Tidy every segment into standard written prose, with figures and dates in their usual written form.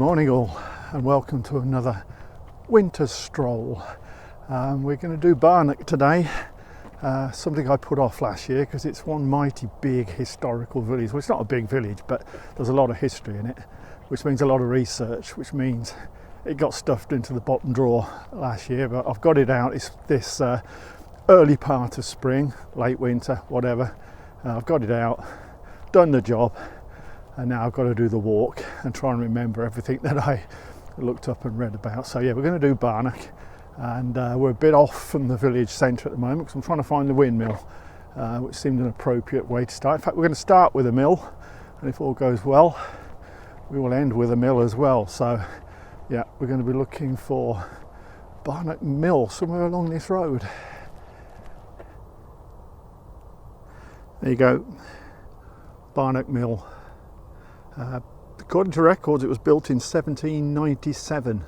morning all, and welcome to another winter stroll. We're going to do Barnack today, something I put off last year because it's one mighty big historical village. Well, it's not a big village, but there's a lot of history in it, which means a lot of research, which means it got stuffed into the bottom drawer last year, but I've got it out. It's this early part of spring, late winter, whatever. I've got it out, done the job, and now I've got to do the walk and try and remember everything that I looked up and read about. So yeah, we're going to do Barnack, and we're a bit off from the village centre at the moment because I'm trying to find the windmill, which seemed an appropriate way to start. In fact, we're going to start with a mill, and if all goes well, we will end with a mill as well. So yeah, we're going to be looking for Barnack Mill somewhere along this road. There you go, Barnack Mill. According to records, it was built in 1797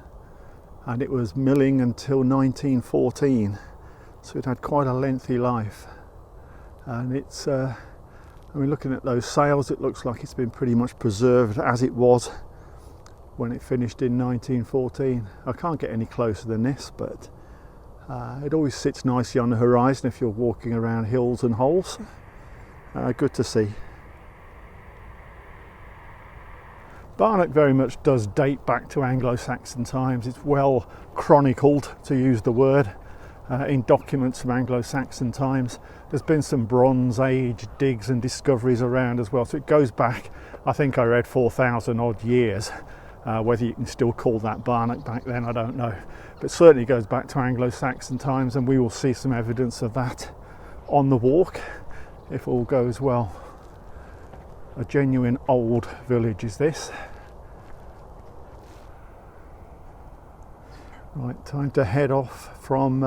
and it was milling until 1914, so it had quite a lengthy life. And it's I mean, looking at those sails, it looks like it's been pretty much preserved as it was when it finished in 1914. I can't get any closer than this, but it always sits nicely on the horizon if you're walking around hills and holes. Good to see. Barnack very much does date back to Anglo-Saxon times. It's well chronicled, to use the word, in documents from Anglo-Saxon times. There's been some Bronze Age digs and discoveries around as well, so it goes back, I think I read 4,000 odd years. Whether you can still call that Barnack back then, I don't know, but certainly goes back to Anglo-Saxon times, and we will see some evidence of that on the walk if all goes well. A genuine old village is this. Right, time to head off from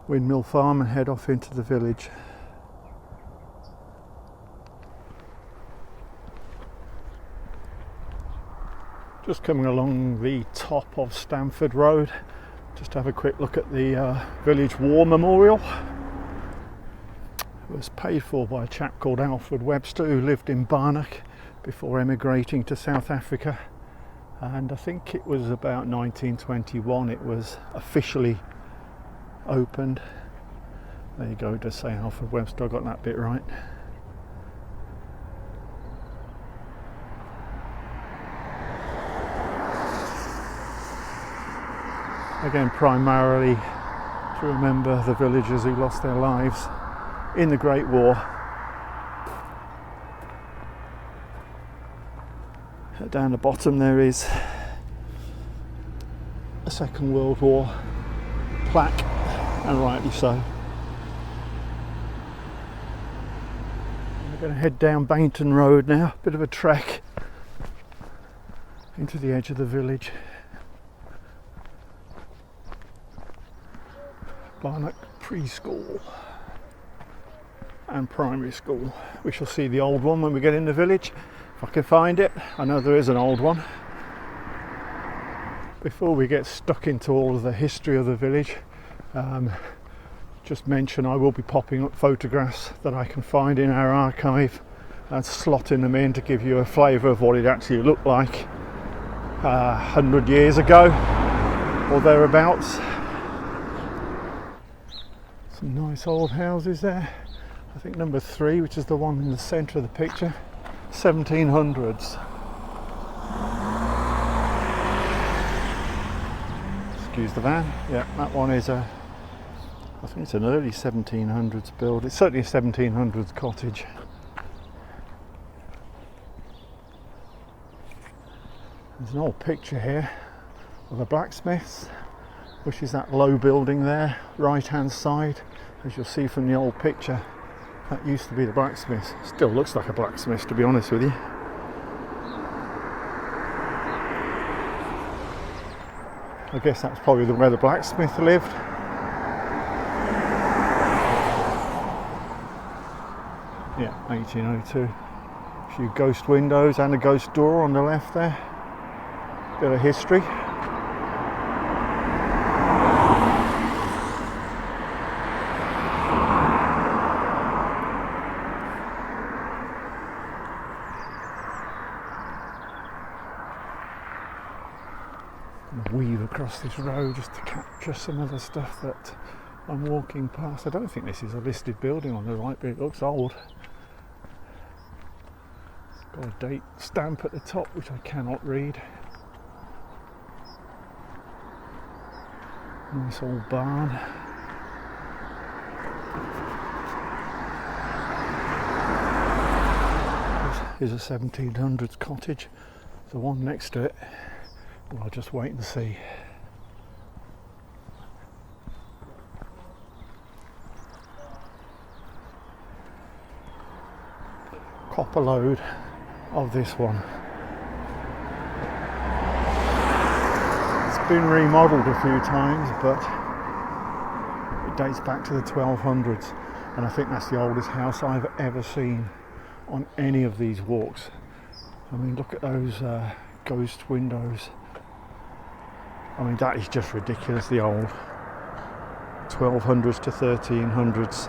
Windmill Farm and head off into the village. Just coming along the top of Stamford Road, just to have a quick look at the village war memorial. It was paid for by a chap called Alfred Webster, who lived in Barnack before emigrating to South Africa, and I think it was about 1921 it was officially opened. There you go, just say Alfred Webster, I got that bit right. Again, primarily to remember the villagers who lost their lives in the Great War. Down the bottom there is a Second World War plaque, and rightly so. We're going to head down Bainton Road now, bit of a trek into the edge of the village. Barnack Preschool and primary school. We shall see the old one when we get in the village, if I can find it. I know there is an old one. Before we get stuck into all of the history of the village, just mention I will be popping up photographs that I can find in our archive and slotting them in to give you a flavour of what it actually looked like 100 years ago or thereabouts. Some nice old houses there. I think number 3, which is the one in the centre of the picture, 1700s. Excuse the van. Yeah, that one is I think it's an early 1700s build. It's certainly a 1700s cottage. There's an old picture here of a Blacksmiths, which is that low building there, right hand side, as you'll see from the old picture. That used to be the Blacksmiths. Still looks like a Blacksmiths, to be honest with you. I guess that's probably where the blacksmith lived. Yeah, 1802. A few ghost windows and a ghost door on the left there. Bit of history. across this road just to capture some of the stuff that I'm walking past. I don't think this is a listed building on the right, but it looks old. It's got a date stamp at the top which I cannot read. Nice old barn. Here's a 1700s cottage. The one next to it, well, I'll just wait and see. Copper load of this one. It's been remodelled a few times, but it dates back to the 1200s, and I think that's the oldest house I've ever seen on any of these walks. I mean, look at those ghost windows. I mean, that is just ridiculously old. 1200s to 1300s.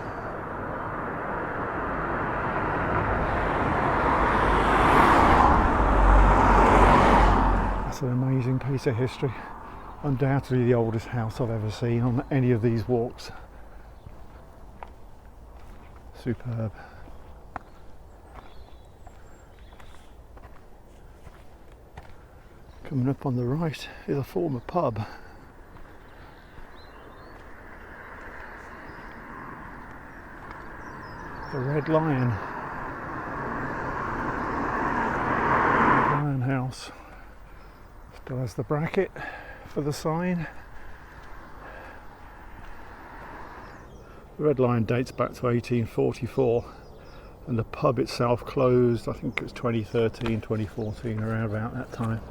That's an amazing piece of history. Undoubtedly the oldest house I've ever seen on any of these walks. Superb. Coming up on the right is a former pub. The Red Lion. Red Lion House. Still has the bracket for the sign. The Red Lion dates back to 1844, and the pub itself closed, I think it was 2013, 2014, around about that time.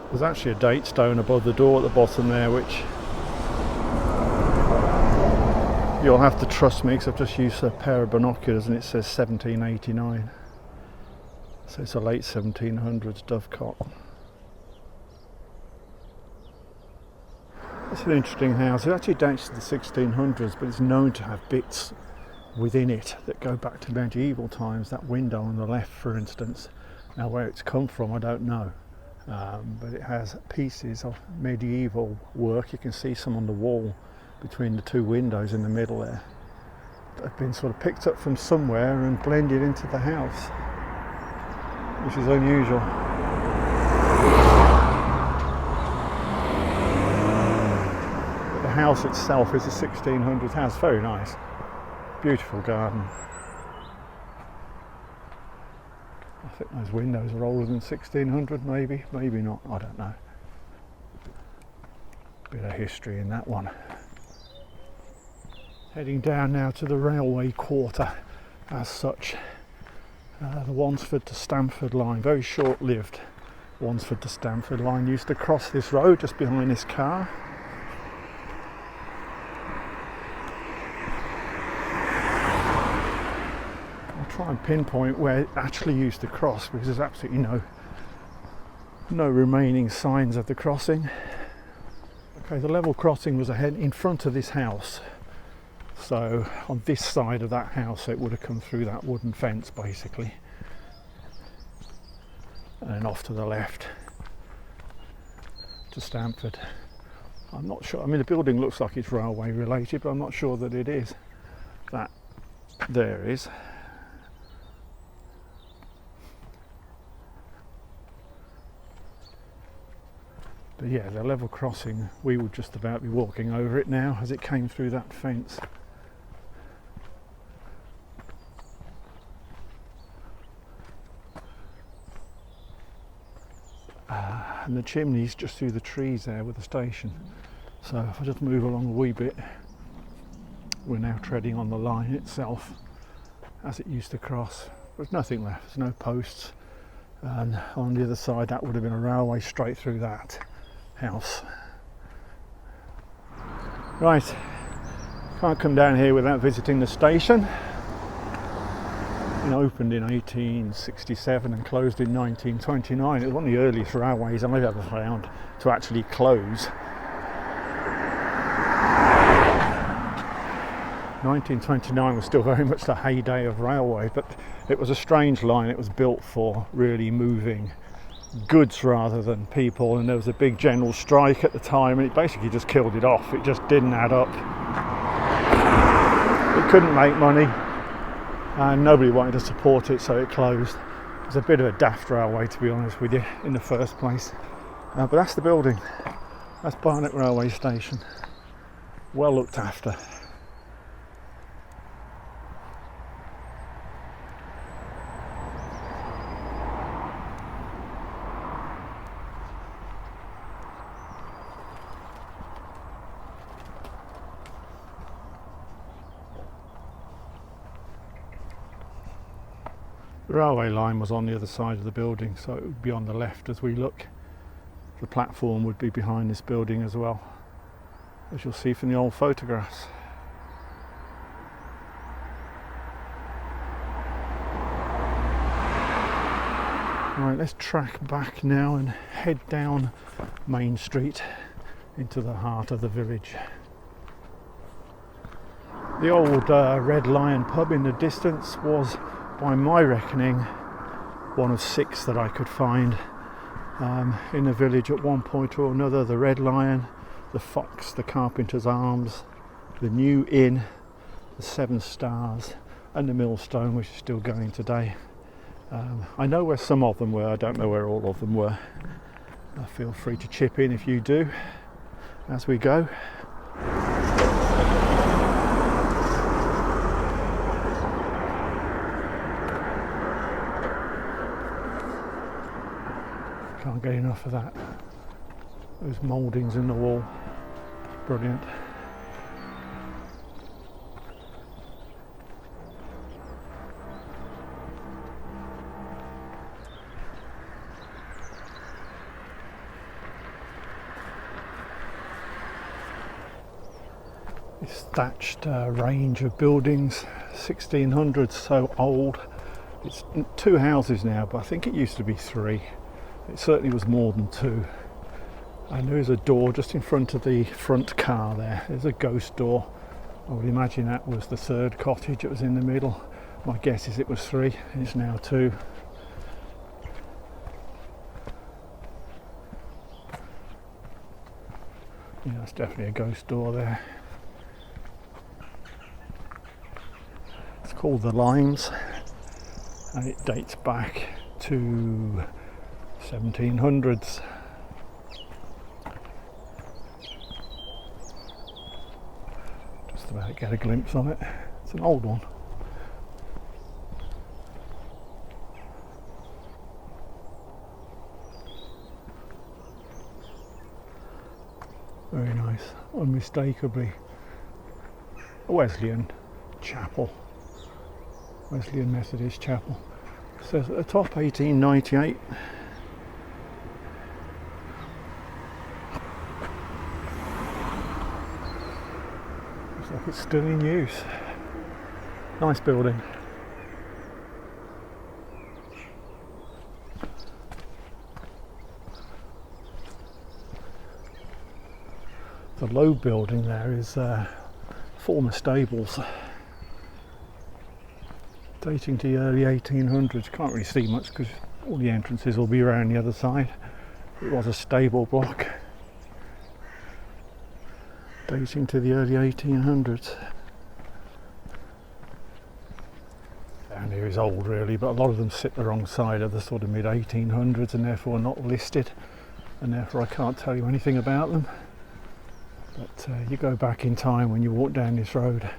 There's actually a date stone above the door at the bottom there, which you'll have to trust me because I've just used a pair of binoculars and it says 1789. So it's a late 1700s dovecot. It's an interesting house. It actually dates to the 1600s, but it's known to have bits within it that go back to medieval times. That window on the left, for instance. Now where it's come from I don't know. But it has pieces of medieval work. You can see some on the wall between the two windows in the middle there that have been sort of picked up from somewhere and blended into the house, which is unusual. But the house itself is a 1600s house. Very nice, beautiful garden. I think those windows are older than 1600, maybe not, I don't know. Bit of history in that one. Heading down now to the railway quarter as such. The Wansford to Stamford line, very short-lived Wansford to Stamford line, used to cross this road just behind this car. Try and pinpoint where it actually used to cross because there's absolutely no remaining signs of the crossing. Okay, the level crossing was ahead in front of this house, so on this side of that house it would have come through that wooden fence basically, and then off to the left to Stamford. I'm not sure, I mean the building looks like it's railway related, but I'm not sure that it is. That there is. But yeah, the level crossing, we would just about be walking over it now as it came through that fence. And the chimney's just through the trees there with the station. So if I just move along a wee bit, we're now treading on the line itself as it used to cross. There's nothing left, there's no posts. And on the other side that would have been a railway straight through that house. Right, can't come down here without visiting the station. It opened in 1867 and closed in 1929. It was one of the earliest railways I've ever found to actually close. 1929 was still very much the heyday of railway, but it was a strange line. It was built for really moving goods rather than people, and there was a big general strike at the time, and it basically just killed it off. It just didn't add up. It couldn't make money, and nobody wanted to support it, so it closed. It was a bit of a daft railway, to be honest with you, in the first place. But that's the building. That's Barnack railway station. Well looked after. The railway line was on the other side of the building, so it would be on the left as we look. The platform would be behind this building as well, as you'll see from the old photographs. Right, let's track back now and head down Main Street into the heart of the village. The old Red Lion pub in the distance was, by my reckoning, one of 6 that I could find in the village at one point or another. The Red Lion, the Fox, the Carpenter's Arms, the New Inn, the 7 Stars, and the Millstone, which is still going today. I know where some of them were, I don't know where all of them were. Feel free to chip in if you do as we go. Can't get enough of that. Those mouldings in the wall, brilliant. This thatched range of buildings, 1600s, so old. It's 2 houses now, but I think it used to be 3. It certainly was more than 2. And there is a door just in front of the front car there. There's a ghost door. I would imagine that was the 3rd cottage. It was in the middle. My guess is it was 3 and it's now 2. Yeah, that's definitely a ghost door there. It's called the Limes and it dates back to 1700s. Just about get a glimpse of it. It's an old one. Very nice. Unmistakably a Wesleyan chapel. Wesleyan Methodist chapel. It says at the top 1898. Looks like it's still in use. Nice building. The low building there is former stables dating to the early 1800s. Can't really see much because all the entrances will be around the other side. It was a stable block dating to the early 1800s. Down here is old really, but a lot of them sit the wrong side of the sort of mid 1800s and therefore not listed, and therefore I can't tell you anything about them. But you go back in time when you walk down this road.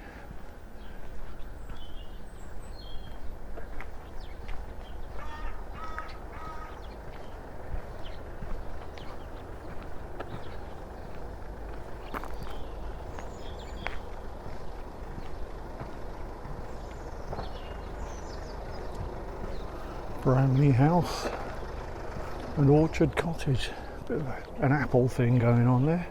Kingsley House, an orchard cottage, bit of an apple thing going on there.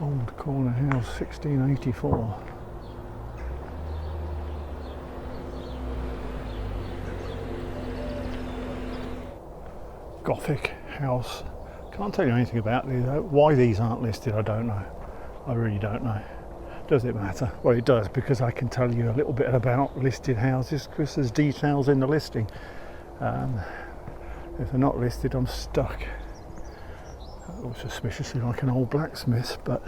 Old corner house, 1684. Gothic house, Can't tell you anything about these. Why these aren't listed, I don't know. I really don't know. Does it matter? Well, it does, because I can tell you a little bit about listed houses because there's details in the listing. If they're not listed, I'm stuck. That looks suspiciously like an old blacksmiths, but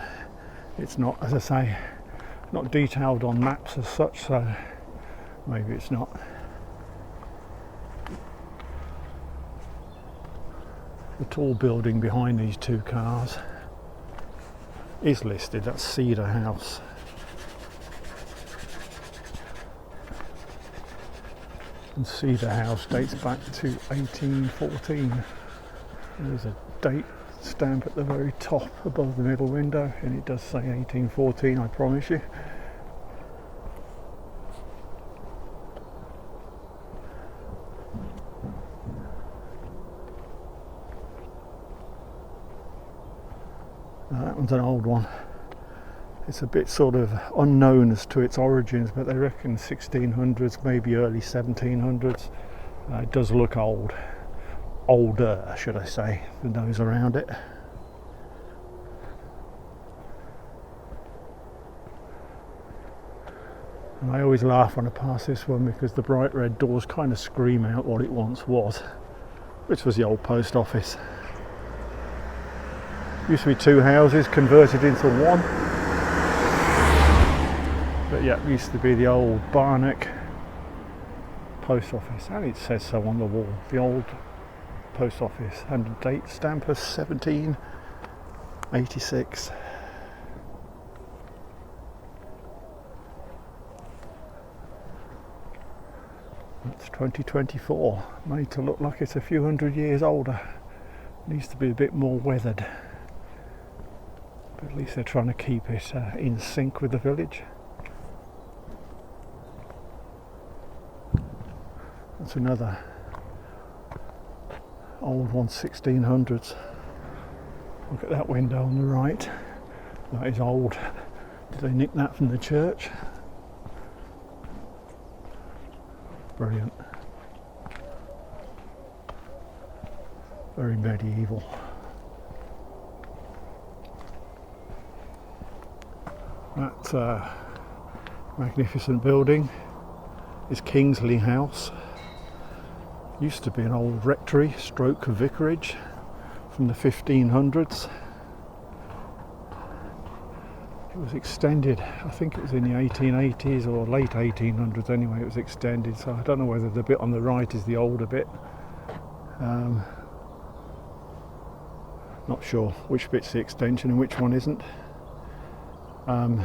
it's not, as I say, not detailed on maps as such, so maybe it's not. The tall building behind these two cars is listed. That's Cedar House. And Cedar House dates back to 1814. There's a date stamp at the very top above the middle window, and it does say 1814, I promise you. Now, that one's an old one. It's a bit sort of unknown as to its origins, but they reckon 1600s, maybe early 1700s. It does look old. Older, should I say, than those around it. And I always laugh when I pass this one because the bright red doors kind of scream out what it once was, which was the old post office. Used to be two houses converted into one. But yeah, it used to be the old Barnack post office, and it says so on the wall, the old post office, and the date stamp of 1786. That's 2024, made to look like it's a few hundred years older. Needs to be a bit more weathered, but at least they're trying to keep it in sync with the village. That's another old one, 1600s. Look at that window on the right. That is old. Did they nick that from the church? Brilliant. Very medieval. That magnificent building is Kingsley House. Used to be an old rectory stroke vicarage from the 1500s. It was extended, I think it was in the 1880s or late 1800s anyway, it was extended, so I don't know whether the bit on the right is the older bit. Not sure which bit's the extension and which one isn't. The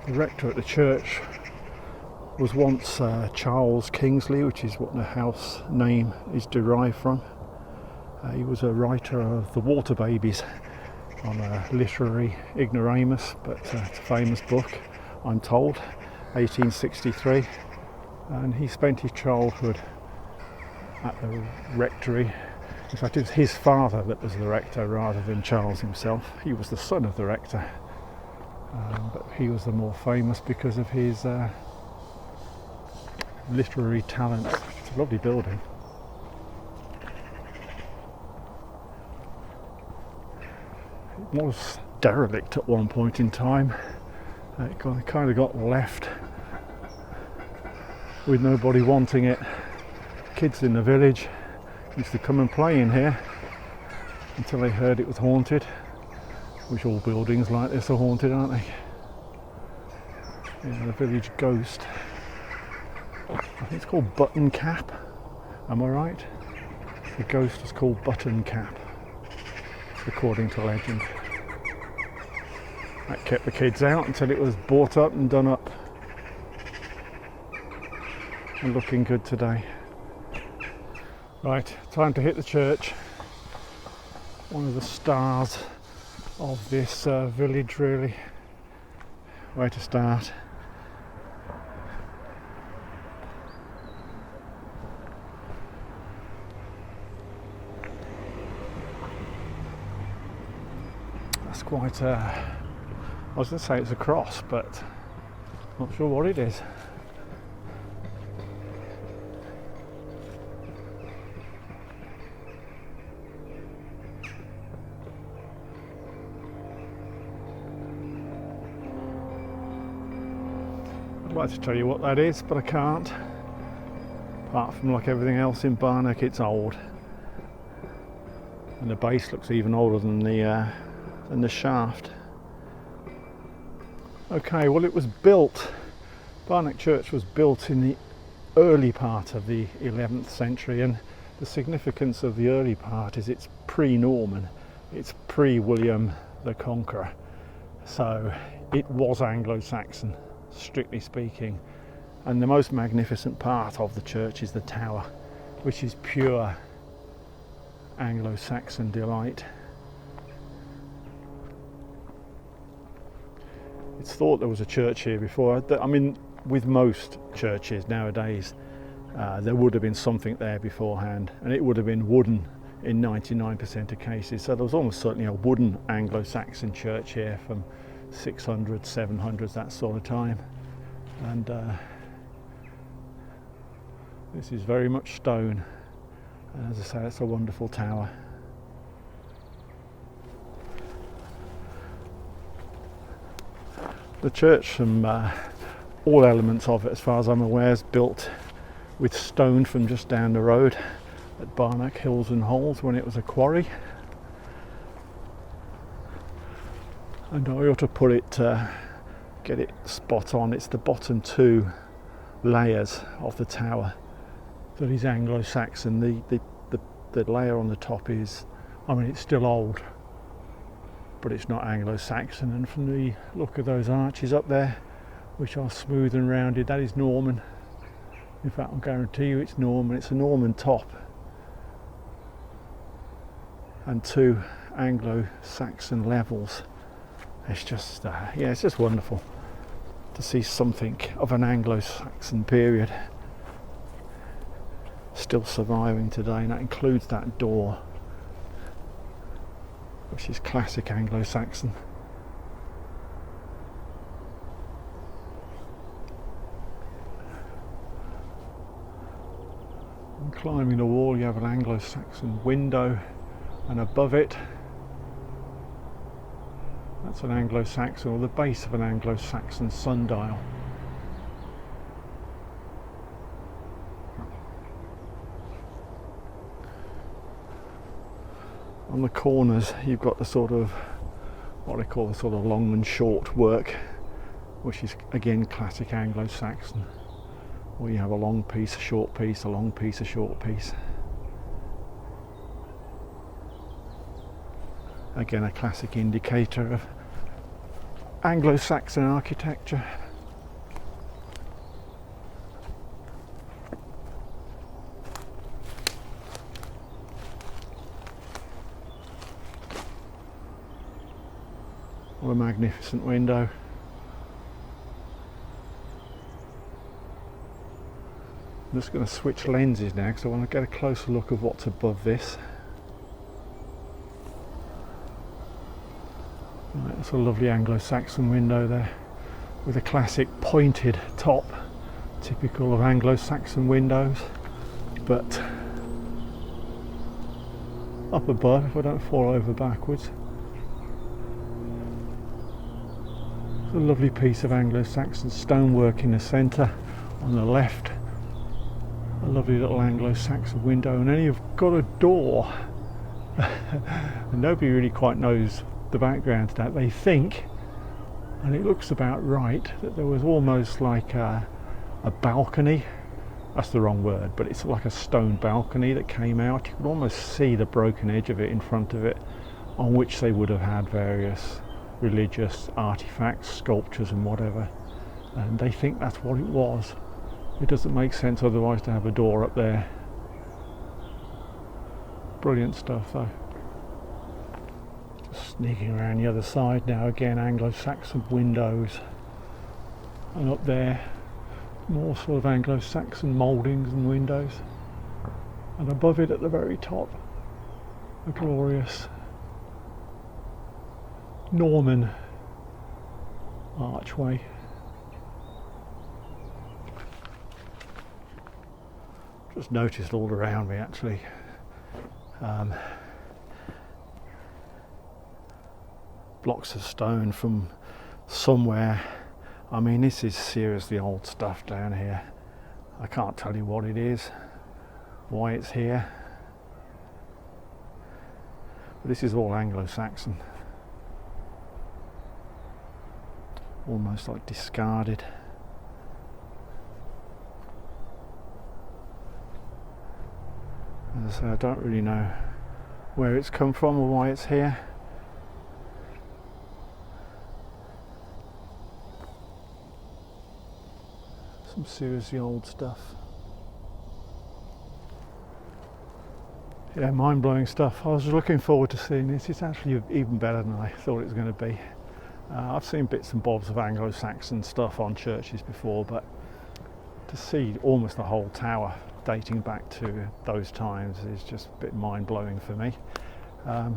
rector at the church was once Charles Kingsley, which is what the house name is derived from. He was a writer of The Water Babies on a literary ignoramus, but it's a famous book, I'm told, 1863. And he spent his childhood at the rectory. In fact, it was his father that was the rector rather than Charles himself. He was the son of the rector, but he was the more famous because of his literary talent. It's a lovely building. It was derelict at one point in time. It kind of got left with nobody wanting it. Kids in the village used to come and play in here until they heard it was haunted, which all buildings like this are haunted, aren't they? Yeah, the village ghost. I think it's called Button Cap, am I right? The ghost is called Button Cap, according to legend. That kept the kids out until it was bought up and done up. And looking good today. Right, time to hit the church. One of the stars of this village, really. Where to start? That's quite I was going to say it's a cross, but not sure what it is. I'd like to tell you what that is, but I can't. Apart from, like everything else in Barnack, it's old. And the base looks even older than the shaft. Okay, well, it was built, Barnack Church was built in the early part of the 11th century, and the significance of the early part is it's pre-Norman, it's pre-William the Conqueror, so it was Anglo-Saxon, strictly speaking. And the most magnificent part of the church is the tower, which is pure Anglo-Saxon delight. It's thought there was a church here before. I mean, with most churches nowadays, there would have been something there beforehand, and it would have been wooden in 99% of cases. So there was almost certainly a wooden Anglo-Saxon church here from 600s, 700s, that sort of time. And this is very much stone. And as I say, it's a wonderful tower. The church, from all elements of it, as far as I'm aware, is built with stone from just down the road at Barnack Hills and Holes when it was a quarry. And I ought to put it, get it spot on. It's the bottom two layers of the tower that is Anglo-Saxon. The layer on the top is, I mean, it's still old, but it's not Anglo-Saxon. And from the look of those arches up there, which are smooth and rounded, that is Norman. In fact, I'll guarantee you it's Norman. It's a Norman top and two Anglo-Saxon levels. It's just, yeah, it's just wonderful to see something of an Anglo-Saxon period still surviving today, and that includes that door, which is classic Anglo-Saxon. And climbing the wall, you have an Anglo-Saxon window, and above it, that's an Anglo-Saxon, or the base of an Anglo-Saxon sundial. On the corners, you've got the sort of, what I call the sort of long and short work, which is again classic Anglo-Saxon, where you have a long piece, a short piece, a long piece, a short piece. Again, a classic indicator of Anglo-Saxon architecture. What a magnificent window. I'm just going to switch lenses now because I want to get a closer look of what's above this. Right, that's a lovely Anglo-Saxon window there with a classic pointed top, typical of Anglo-Saxon windows. But up above, if I don't fall over backwards, a lovely piece of Anglo-Saxon stonework in the centre. On the left, a lovely little Anglo-Saxon window, and then you've got a door. And nobody really quite knows the background to that. They think, and it looks about right, that there was almost like a balcony. That's the wrong word, but it's like a stone balcony that came out. You could almost see the broken edge of it in front of it, on which they would have had various religious artifacts, sculptures and whatever, and they think that's what it was. It doesn't make sense otherwise to have a door up there. Brilliant stuff though. Just sneaking around the other side now, again Anglo-Saxon windows, and up there more sort of Anglo-Saxon mouldings and windows, and above it at the very top a glorious Norman archway. Just noticed all around me actually blocks of stone from somewhere, I mean, this is seriously old stuff down here. I can't tell you what it is, why it's here. But this is all Anglo-Saxon. Almost like discarded. As I say, I don't really know where it's come from or why it's here. Some seriously old stuff. Yeah, mind-blowing stuff. I was looking forward to seeing this. It's actually even better than I thought it was going to be. I've seen bits and bobs of Anglo-Saxon stuff on churches before, but to see almost the whole tower dating back to those times is just a bit mind-blowing for me. I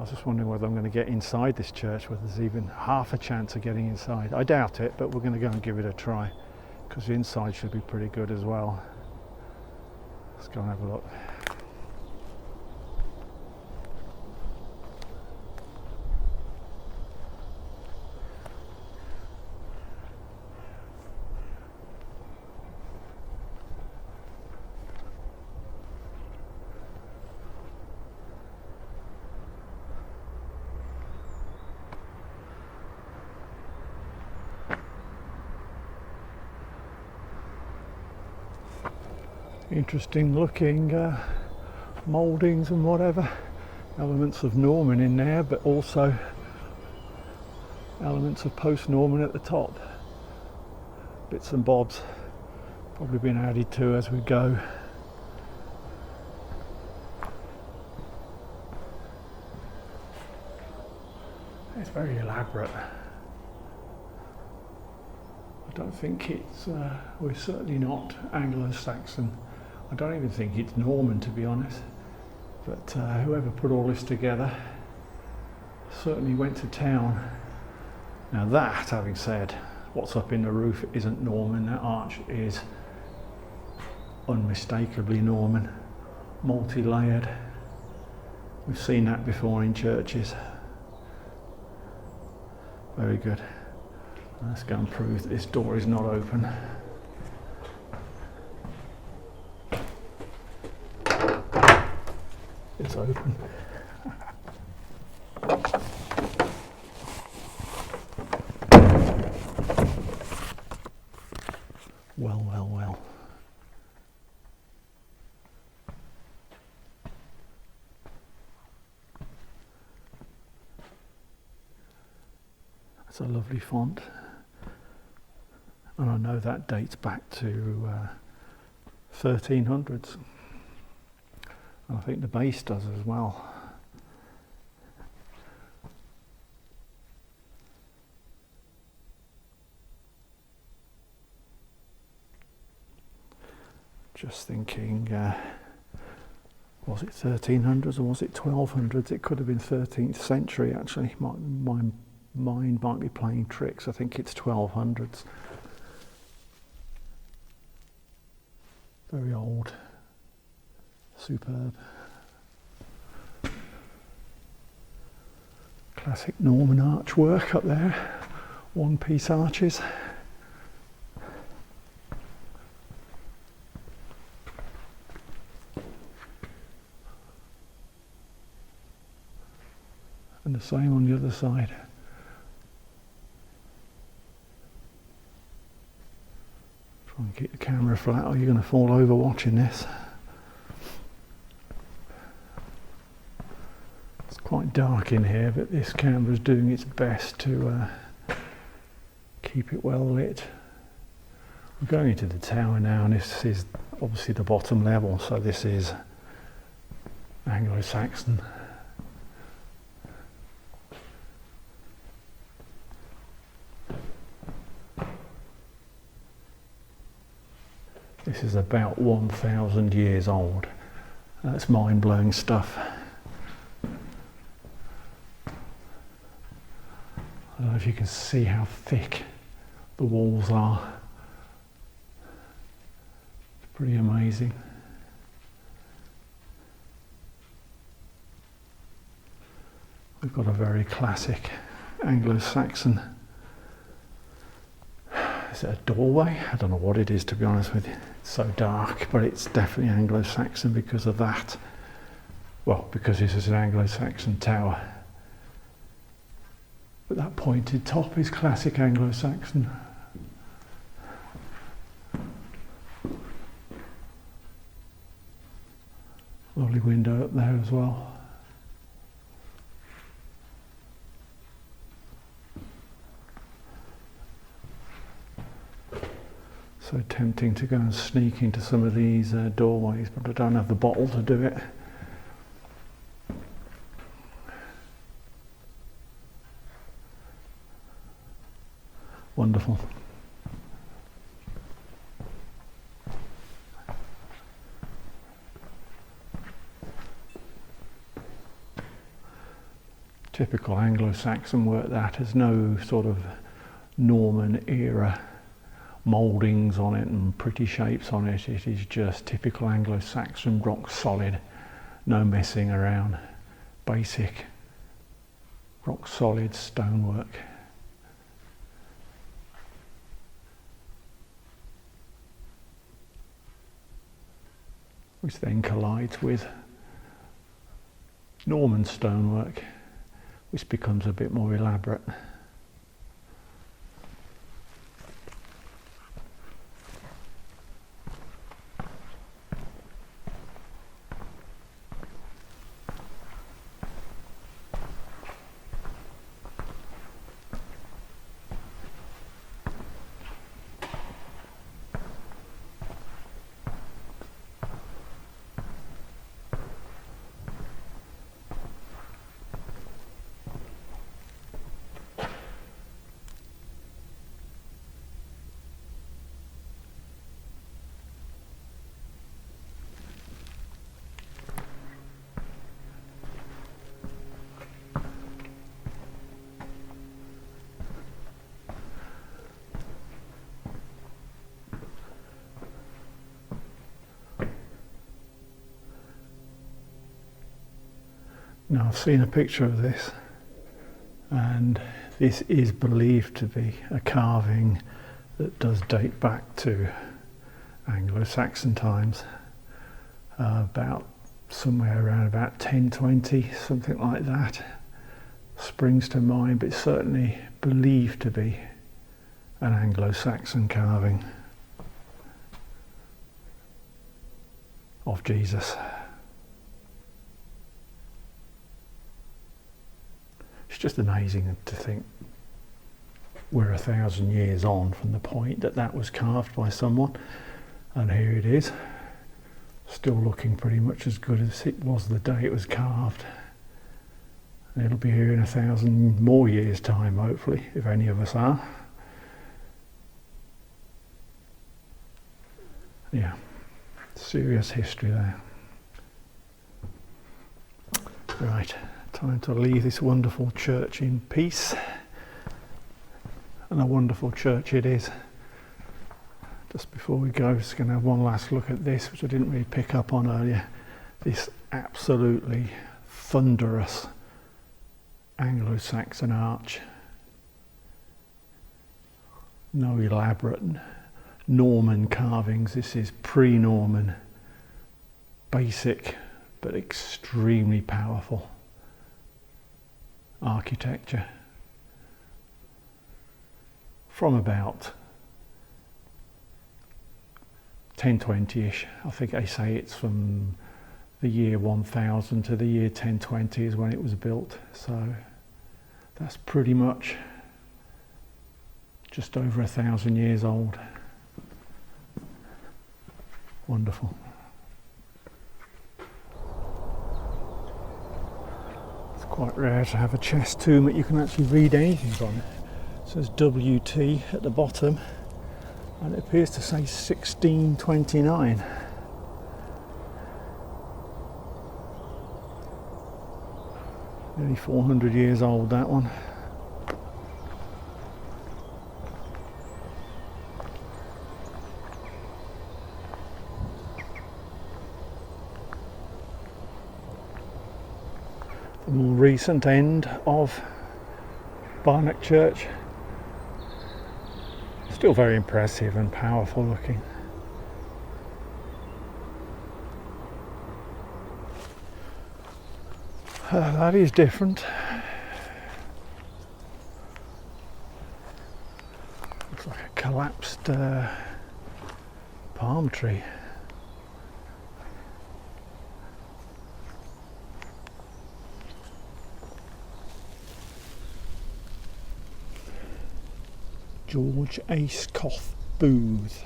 was just wondering whether I'm going to get inside this church, whether there's even half a chance of getting inside. I doubt it, but we're going to go and give it a try, because the inside should be pretty good as well. Let's go and have a look. Interesting looking mouldings and whatever, elements of Norman in there, but also elements of post-Norman at the top. Bits and bobs probably been added to as we go. It's very elaborate. I don't think it's, we're certainly not Anglo-Saxon. I don't even think it's Norman, to be honest, but whoever put all this together certainly went to town. Now that, having said, what's up in the roof isn't Norman. That arch is unmistakably Norman, multi-layered. We've seen that before in churches. Very good. Let's go and prove that this door is not open. It's open. Well, well, well. That's a lovely font. And I know that dates back to 1300s. And I think the base does as well. Just thinking, was it 1300s or was it 1200s? It could have been 13th century actually. My mind might be playing tricks. I think it's 1200s. Very old. Superb. Classic Norman archwork up there. One-piece arches. And the same on the other side. Try and keep the camera flat or you're going to fall over watching this. Quite dark in here, but this camera's doing its best to keep it well lit. We're going into the tower now, and this is obviously the bottom level, so this is Anglo-Saxon. This is about 1,000 years old. That's mind-blowing stuff. I don't know if you can see how thick the walls are. It's pretty amazing. We've got a very classic Anglo-Saxon is it a doorway? I don't know what it is, to be honest with you. It's so dark, but it's definitely Anglo-Saxon because of that. Well, because this is an Anglo-Saxon tower. But that pointed top is classic Anglo-Saxon. Lovely window up there as well. So tempting to go and sneak into some of these doorways, but I don't have the bottle to do it. Wonderful. Typical Anglo-Saxon work that has no sort of Norman era mouldings on it and pretty shapes on it. It is just typical Anglo-Saxon, rock solid, no messing around, basic rock solid stonework. Which then collides with Norman stonework, which becomes a bit more elaborate. Now I've seen a picture of this, and this is believed to be a carving that does date back to Anglo-Saxon times, about somewhere around about 1020, something like that. Springs to mind, but it's certainly believed to be an Anglo-Saxon carving of Jesus. It's just amazing to think we're 1,000 years on from the point that that was carved by someone, and here it is, still looking pretty much as good as it was the day it was carved. And it'll be here in 1,000 more years' time, hopefully, if any of us are. Yeah, serious history there. Right. Time to leave this wonderful church in peace, and a wonderful church it is. Just before we go, just going to have one last look at this, which I didn't really pick up on earlier. This absolutely thunderous Anglo-Saxon arch. No elaborate Norman carvings. This is pre-Norman, basic but extremely powerful architecture from about 1020-ish. I think they say it's from the year 1000 to the year 1020 is when it was built, so that's pretty much just over 1,000 years old. Wonderful. Quite rare to have a chest tomb that you can actually read anything on it. It says WT at the bottom, and it appears to say 1629. Nearly 400 years old, that one. The more recent end of Barnack Church. It's Still very impressive and powerful looking. That is different. Looks like a collapsed palm tree. George Ayscough Booth,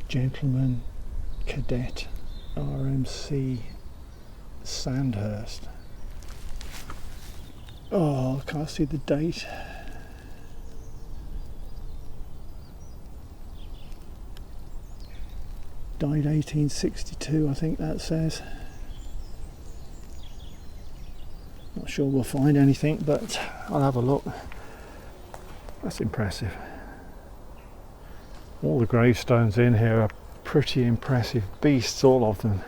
Gentleman Cadet, RMC Sandhurst. Oh, I can't see the date. Died 1862, I think that says. Not sure we'll find anything, but I'll have a look. That's impressive. All the gravestones in here are pretty impressive beasts, all of them.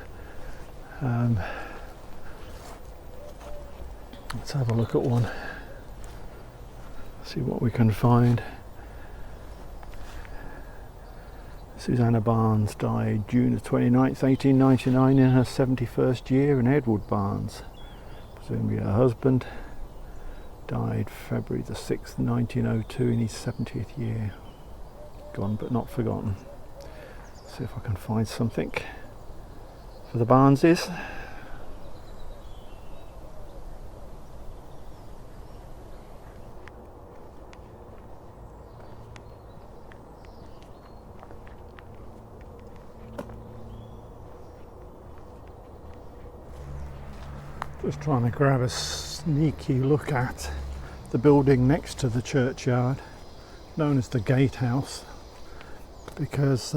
Let's have a look at one. See what we can find. Susanna Barnes died June the 29th, 1899 in her 71st year, and Edward Barnes, presumably her husband, died February the 6th, 1902 in his 70th year. Gone but not forgotten. See if I can find something for the Barneses. Just trying to grab a sneaky look at the building next to the churchyard, known as the Gatehouse, because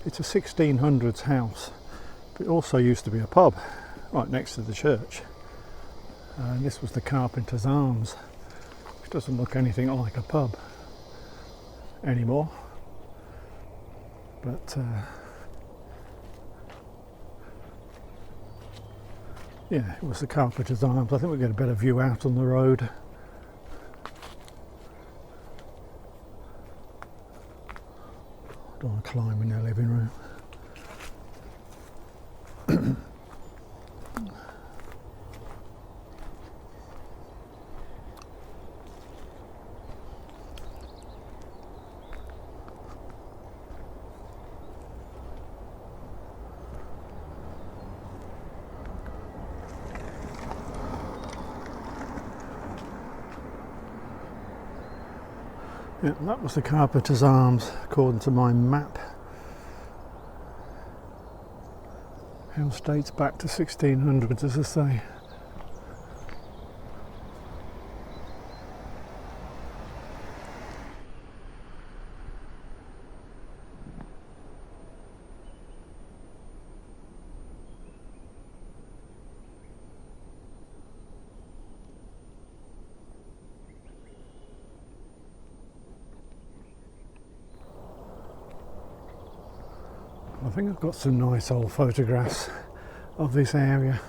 it's a 1600s house, but it also used to be a pub right next to the church. And this was the Carpenter's Arms, which doesn't look anything like a pub anymore, but yeah, it was the Carpenter's Arms. I think we'll get a better view out on the road. I don't want to climb in their living room. Yeah, that was the Carpenter's Arms, according to my map. House dates back to 1600s, as I say. I think I've got some nice old photographs of this area,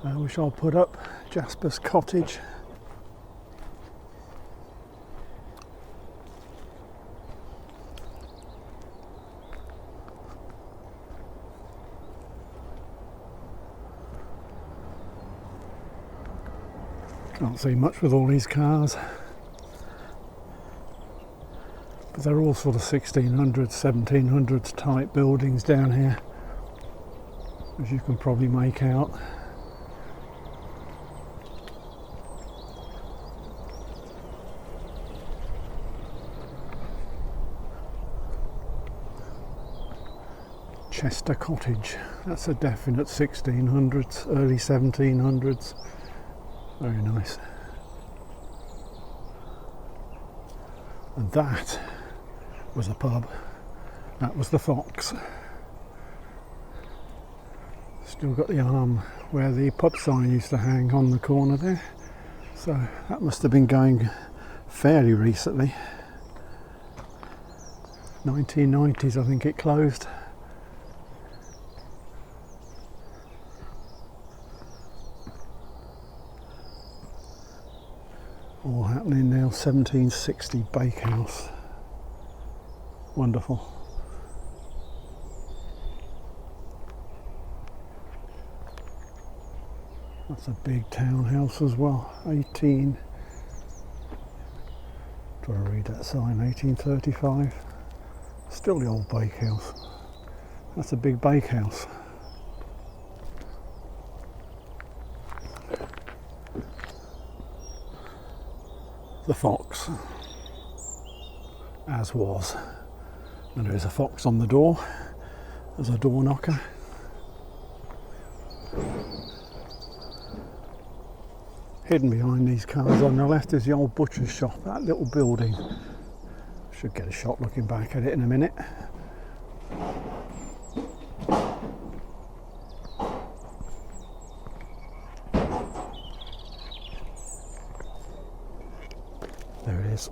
which I'll put up. Jasper's Cottage. Can't see much with all these cars, but they're all sort of 1600s, 1700s type buildings down here, as you can probably make out. Chester Cottage, that's a definite 1600s, early 1700s. Very nice. And that was a pub. That was the Fox. Still got the arm where the pub sign used to hang on the corner there. So that must have been going fairly recently. 1990s, I think it closed. All happening now. 1760 Bakehouse. Wonderful. That's a big townhouse as well. 18. Do I read that sign? 1835. Still the old bakehouse. That's a big bakehouse. The fox, as was. And there is a fox on the door. There's a door knocker. Hidden behind these cars on the left is the old butcher's shop, that little building. Should get a shot looking back at it in a minute. There it is.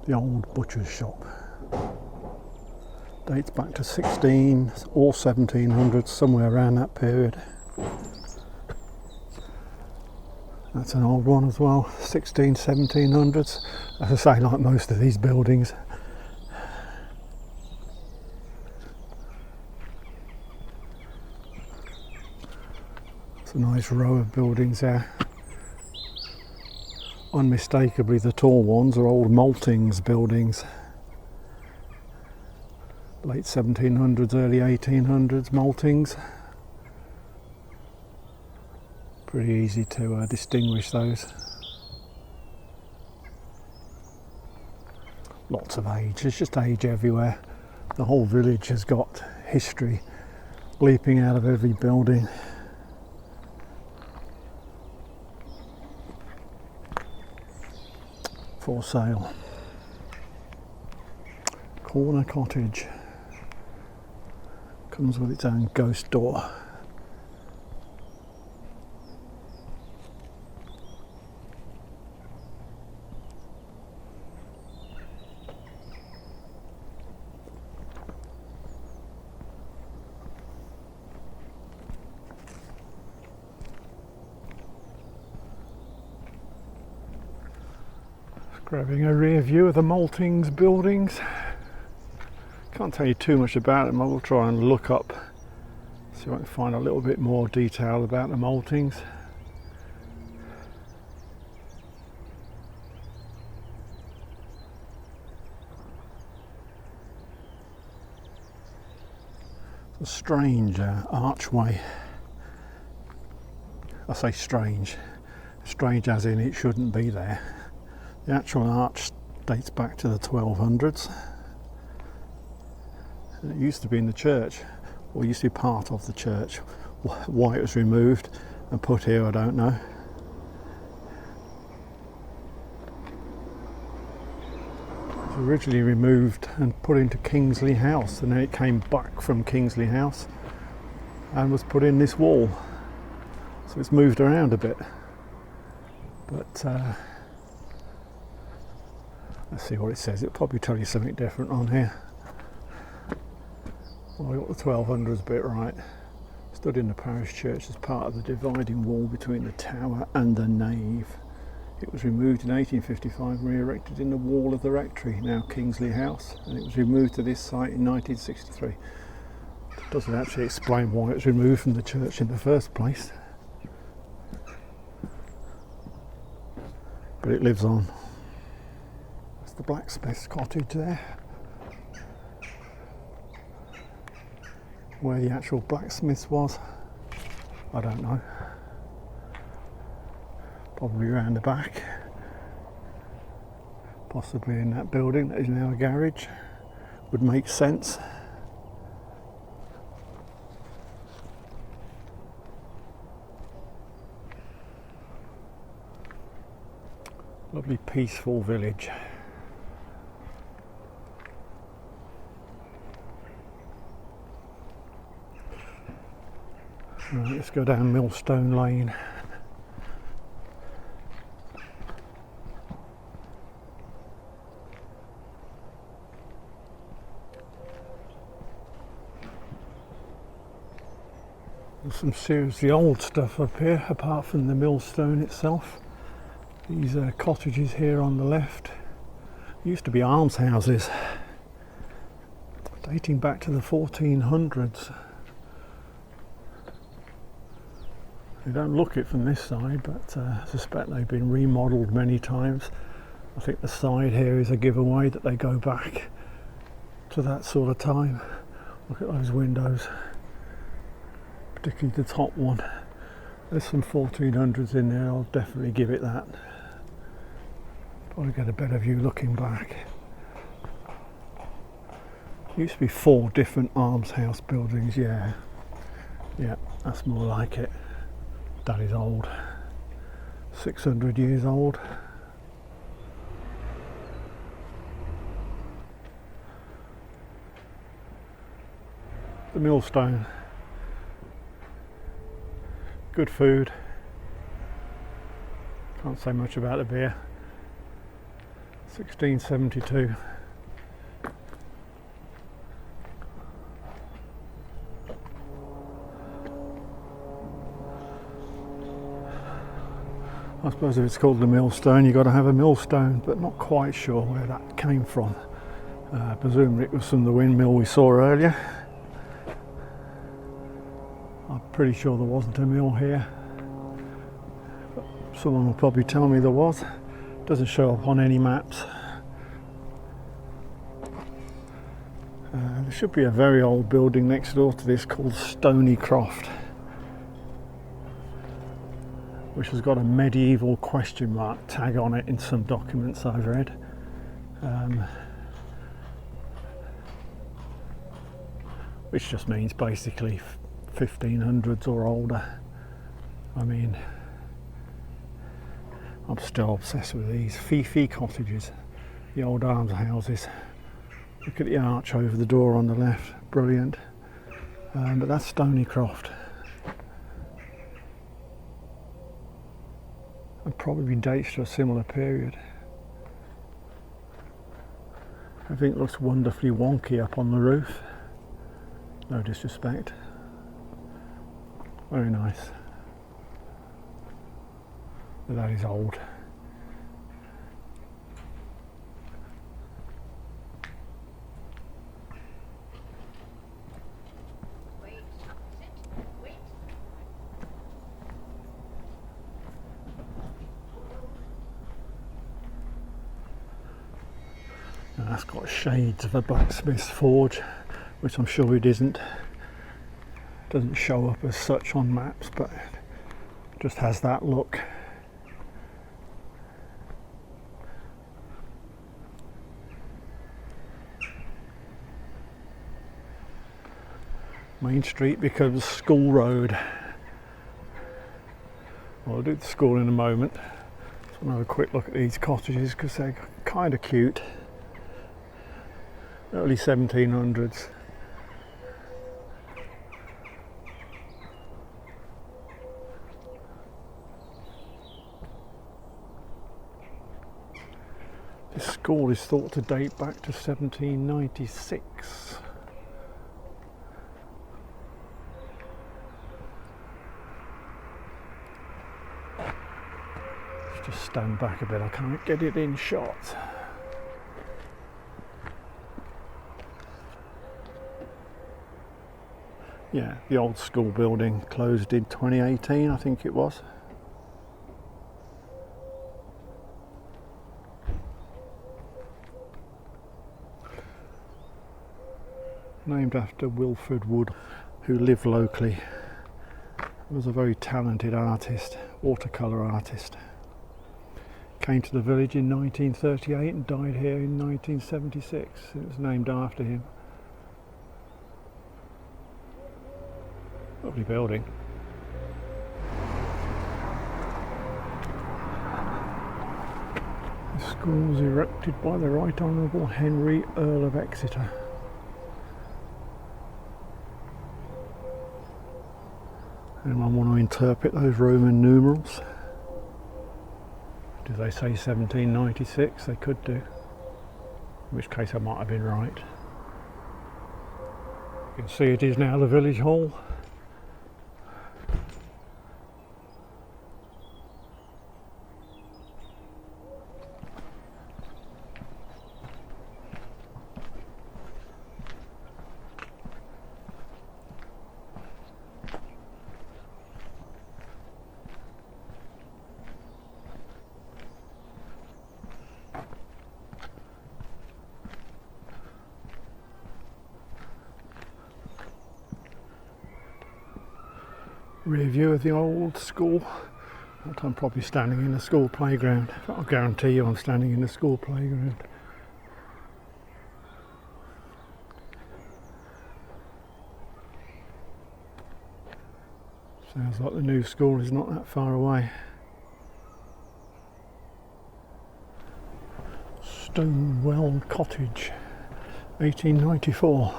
The old butcher's shop. Dates back to 16 or 1700s, somewhere around that period. That's an old one as well, 1700s. As I say, like most of these buildings. It's a nice row of buildings there. Unmistakably the tall ones are old maltings buildings. Late 1700s, early 1800s maltings. Pretty easy to distinguish those. Lots of age, there's just age everywhere. The whole village has got history leaping out of every building. For sale. Corner cottage. Comes with its own ghost door. Grabbing a rear view of the Maltings buildings. Can't tell you too much about them. I will try and look up, see if I can find a little bit more detail about the Maltings. It's a strange archway. I say strange. Strange as in it shouldn't be there. The actual arch dates back to the 1200s. And it used to be in the church, or used to be part of the church. Why it was removed and put here, I don't know. It was originally removed and put into Kingsley House, and then it came back from Kingsley House and was put in this wall. So it's moved around a bit. But let's see what it says. It'll probably tell you something different on here. Well, I got the 1200s bit right. Stood in the parish church as part of the dividing wall between the tower and the nave. It was removed in 1855 and re-erected in the wall of the rectory, now Kingsley House, and it was removed to this site in 1963. It doesn't actually explain why it was removed from the church in the first place. But it lives on. That's the blacksmith's cottage there. Where the actual blacksmiths was, I don't know. Probably around the back. Possibly in that building that is now a garage. Would make sense. Lovely peaceful village. Right, let's go down Millstone Lane. There's some seriously old stuff up here, apart from the millstone itself. These cottages here on the left, Used to be almshouses dating back to the 1400s. You don't look it from this side, but I suspect they've been remodelled many times. I think the side here is a giveaway that they go back to that sort of time. Look at those windows, particularly the top one. There's some 1400s in there, I'll definitely give it that. Probably get a better view looking back. Used to be 4 different almshouse buildings, yeah. Yeah, that's more like it. That is old. 600 years old. The Millstone. Good food. Can't say much about the beer. 1672. I suppose if it's called the Millstone, you've got to have a millstone, but not quite sure where that came from. Presumably it was from the windmill we saw earlier. I'm pretty sure there wasn't a mill here, but someone will probably tell me there was. Doesn't show up on any maps. There should be a very old building next door to this called Stonycroft, which has got a medieval question mark tag on it in some documents I've read. Which just means basically 1500s or older. I mean, I'm still obsessed with these Fifi cottages, the old almshouses. Look at the arch over the door on the left, brilliant. But that's Stonycroft. And probably dates to a similar period. Everything looks wonderfully wonky up on the roof. No disrespect. Very nice. But that is old. And that's got shades of a blacksmith's forge, which I'm sure it isn't. Doesn't show up as such on maps, but it just has that look. Main Street becomes School Road. Well, I'll do the school in a moment. Just want to have a quick look at these cottages because they're kind of cute. Early 1700s. This school is thought to date back to 1796. Let's just stand back a bit, I can't get it in shot. Yeah, the old school building closed in 2018, I think it was. Named after Wilfred Wood, who lived locally. He was a very talented artist, watercolour artist. Came to the village in 1938 and died here in 1976. It was named after him. Lovely building. The school was erected by the Right Honourable Henry, Earl of Exeter. Anyone want to interpret those Roman numerals? Do they say 1796? They could do. In which case I might have been right. You can see it is now the village hall. rear view of the old school. I'm probably standing in the school playground. I'll guarantee you I'm standing in the school playground. Sounds like the new school is not that far away. Stonewell Cottage, 1894.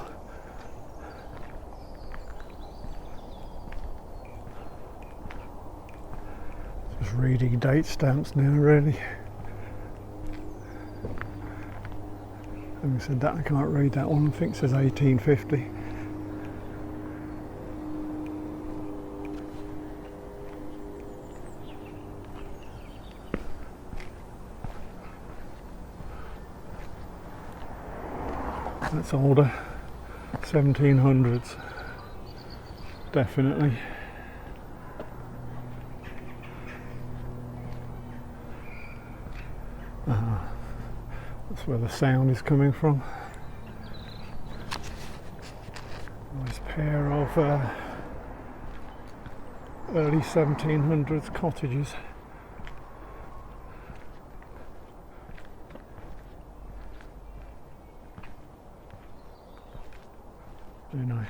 Just reading date stamps now, really. Having said that, I can't read that one. I think it says 1850. That's older, 1700s, definitely. That's where the sound is coming from. Nice pair of early 1700s cottages. Very nice.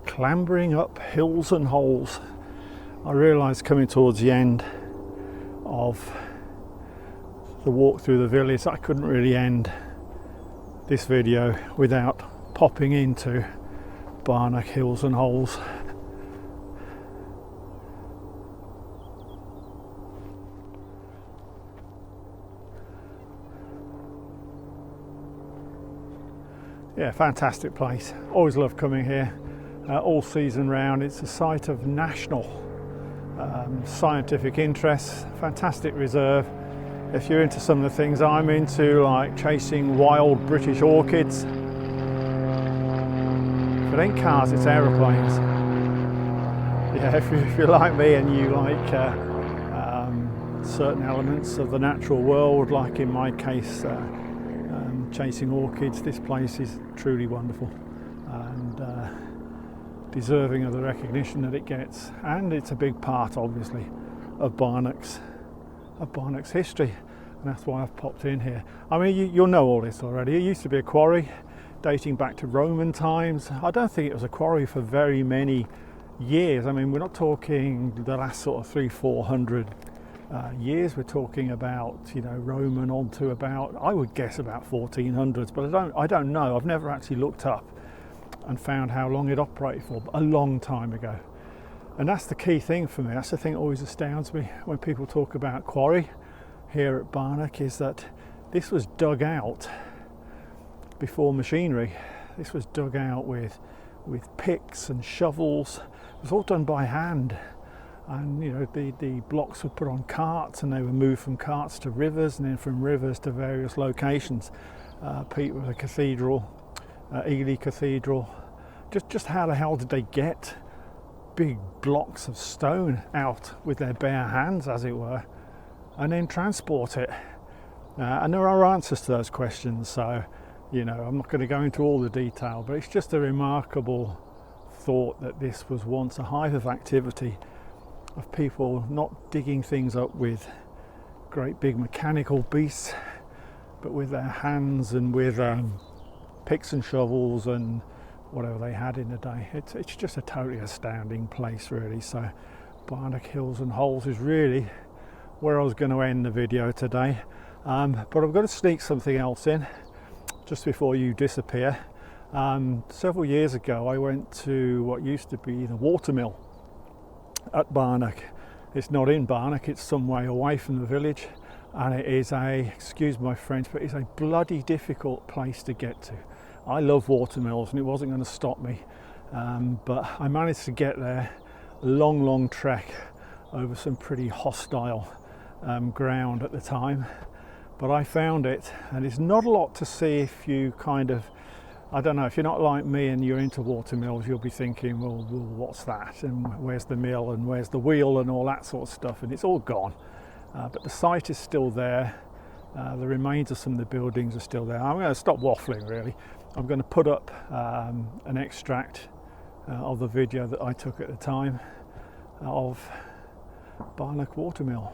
Clambering up hills and holes. I realised coming towards the end of the walk through the village I couldn't really end this video without popping into Barnack Hills and Holes. Yeah, fantastic place. Always love coming here. All season round. It's a site of national scientific interest, fantastic reserve. If you're into some of the things I'm into, like chasing wild British orchids, if it ain't cars, it's aeroplanes. Yeah, if you're like me and you like certain elements of the natural world, like in my case chasing orchids, this place is truly wonderful and deserving of the recognition that it gets, and it's a big part obviously of Barnack's history, and that's why I've popped in here. I mean, you'll know all this already. It used to be a quarry dating back to Roman times. I don't think it was a quarry for very many years. I mean, we're not talking the last sort of 300-400 years. We're talking about, you know, Roman on to about, I would guess, about 1400s, but I don't know. I've never actually looked up and found how long it operated for, but a long time ago. And that's the key thing for me. That's the thing that always astounds me when people talk about quarry here at Barnack, is that this was dug out before machinery. This was dug out with picks and shovels. It was all done by hand, and you know, the blocks were put on carts and they were moved from carts to rivers, and then from rivers to various locations. Peterborough Cathedral, Ely Cathedral. Just how the hell did they get big blocks of stone out with their bare hands, as it were, and then transport it? And there are answers to those questions, so you know, I'm not going to go into all the detail, but it's just a remarkable thought that this was once a hive of activity of people not digging things up with great big mechanical beasts, but with their hands and with picks and shovels and whatever they had in the day. It's just a totally astounding place, really. So Barnack Hills and Holes is really where I was going to end the video today, but I've got to sneak something else in just before you disappear. Several years ago I went to what used to be the watermill at Barnack. It's not in Barnack, it's some way away from the village, and it is excuse my French, but it's a bloody difficult place to get to. I love watermills and it wasn't going to stop me, but I managed to get there. Long trek over some pretty hostile ground at the time. But I found it, and it's not a lot to see if you kind of, I don't know, if you're not like me and you're into water mills, you'll be thinking, well, what's that? And where's the mill? And where's the wheel? And all that sort of stuff. And it's all gone. But the site is still there. The remains of some of the buildings are still there. I'm going to stop waffling, really. I'm going to put up an extract of the video that I took at the time of Barnack Watermill.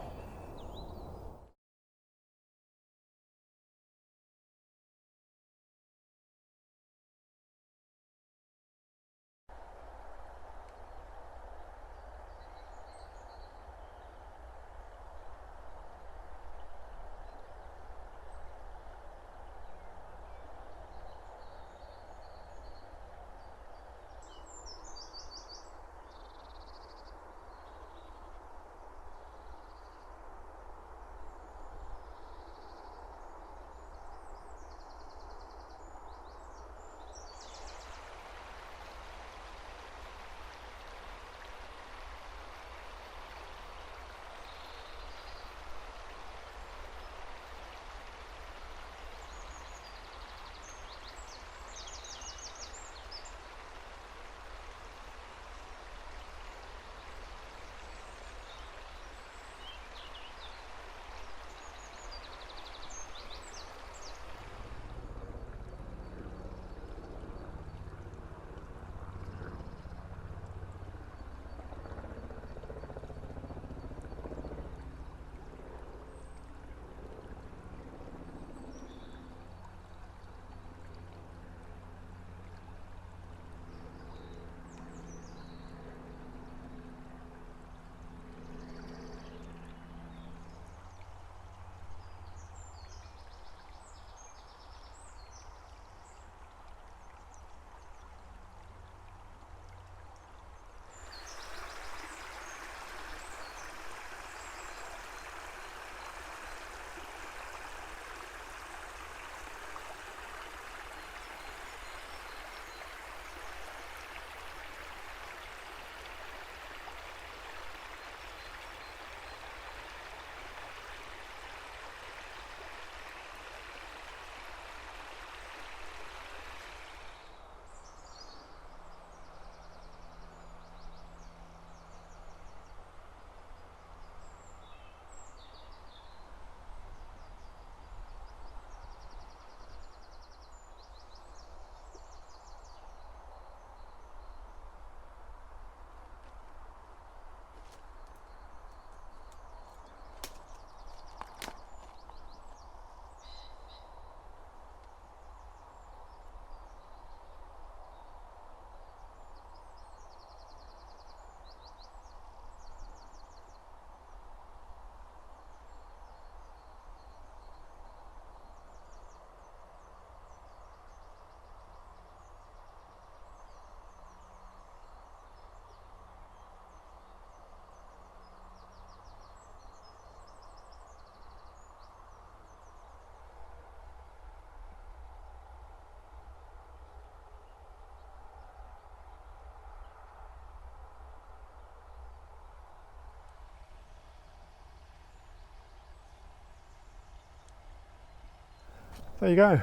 There you go,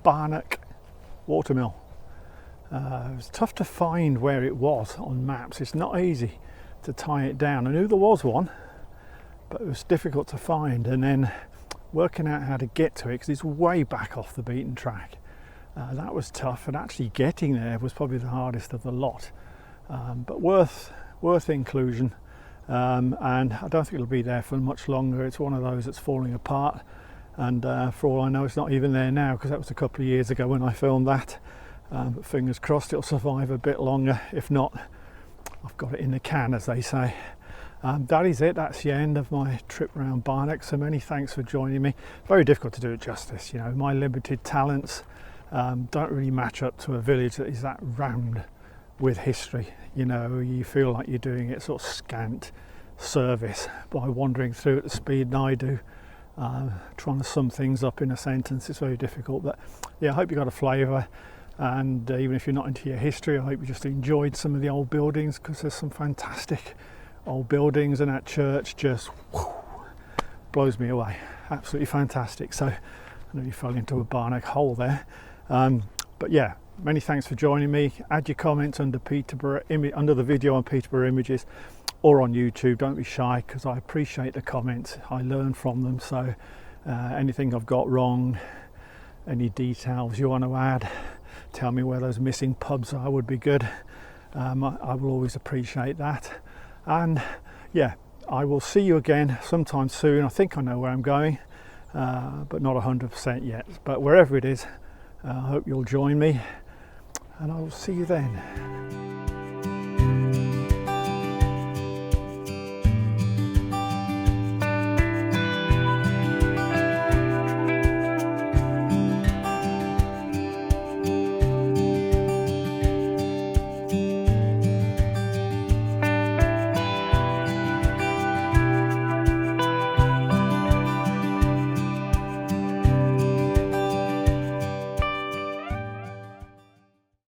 Barnack Watermill. It was tough to find where it was on maps. It's not easy to tie it down. I knew there was one, but it was difficult to find, and then working out how to get to it, because it's way back off the beaten track. That was tough, and actually getting there was probably the hardest of the lot, but worth inclusion. And I don't think it'll be there for much longer. It's one of those that's falling apart, and for all I know it's not even there now, because that was a couple of years ago when I filmed that. But fingers crossed it'll survive a bit longer. If not, I've got it in the can, as they say. That is it. That's the end of my trip around Barnack. So many thanks for joining me. Very difficult to do it justice. You know, my limited talents don't really match up to a village that is that rammed with history. You know, you feel like you're doing it sort of scant service by wandering through at the speed that I do. Trying to sum things up in a sentence, it's very difficult. But yeah, I hope you got a flavour. And even if you're not into your history, I hope you just enjoyed some of the old buildings, because there's some fantastic old buildings and that church just blows me away. Absolutely fantastic. So I know you fell into a Barnack hole there, but yeah, many thanks for joining me. Add your comments under under the video on Peterborough Images or on YouTube. Don't be shy, because I appreciate the comments. I learn from them. So anything I've got wrong, any details you want to add, tell me where those missing pubs are, would be good. I will always appreciate that. And yeah, I will see you again sometime soon. I think I know where I'm going, but not 100% yet. But wherever it is, I hope you'll join me, and I will see you then.